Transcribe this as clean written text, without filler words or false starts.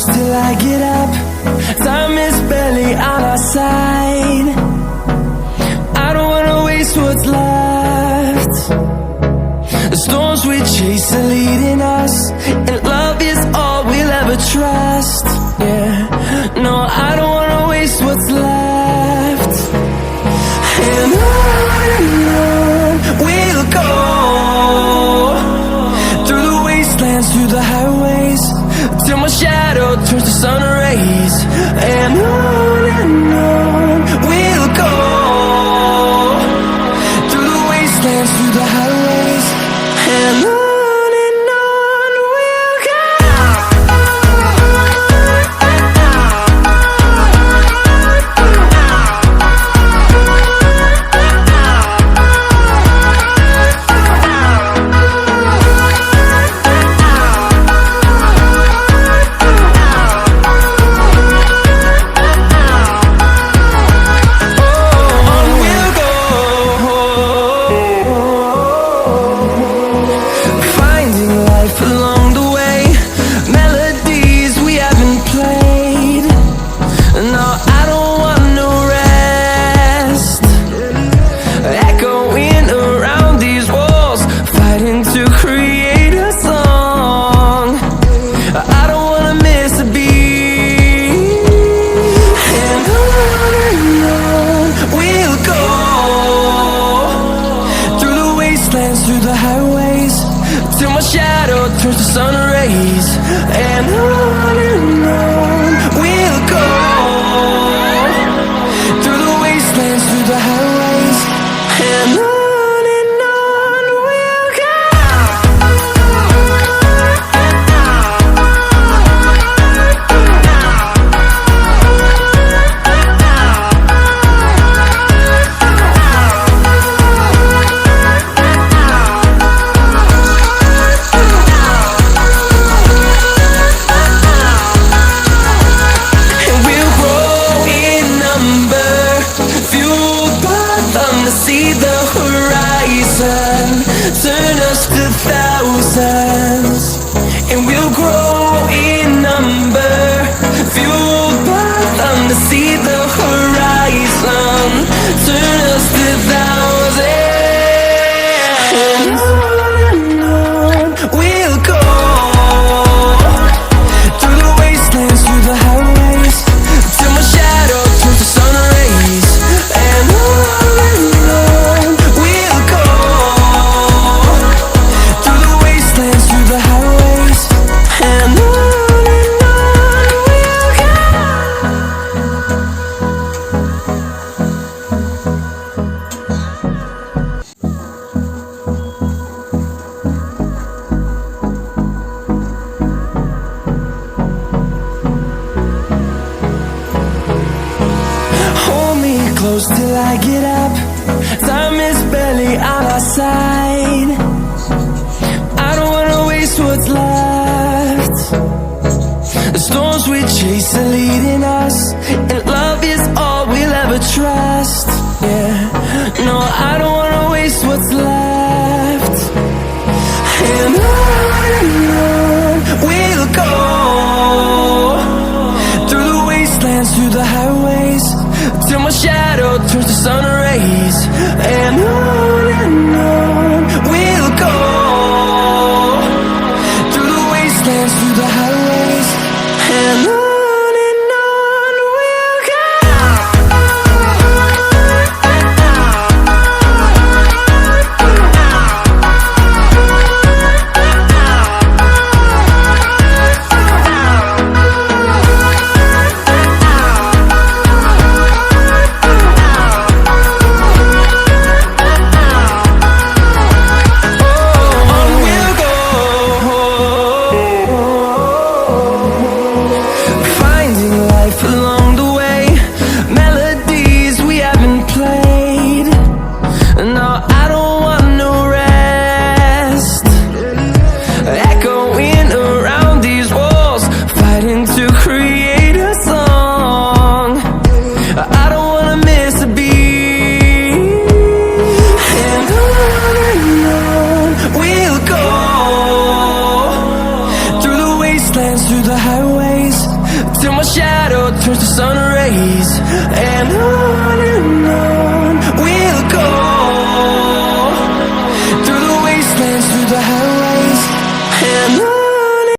close till I get up. Time is barely on our side. I don't wanna waste what's left. The storms we chase are leading us, and love is all we'll ever trust. Yeah, no, I don't wanna waste what's left. And on we'll go, through the wastelands, through the highways, till my shadow turns to sun rays. And on we'll go, through the wastelands, through the highways, and on we'll go. Through the highways, till my shadow turns to sun rays. And on we'll go, through the wastelands, through the highways, and on we'll go. See the horizon, turn us to thousands, and we'll grow in number, fueled by them. To see the horizon, turn us to thousands, and on we'll go, through the wastelands, through the highways, till my shadow turns to sun rays. And close till I get up. Time is barely on our side. I don't wanna waste what's left. The storms we chase are leading us, and love is all we'll ever trust. Yeah, no, I don't wanna waste what's left. And on we'll go, through the wastelands, through the highways, till my shadow turns to sun rays. And on we'll go, through the wastelands, through the highways, and on. till my shadow turns to sun rays. And on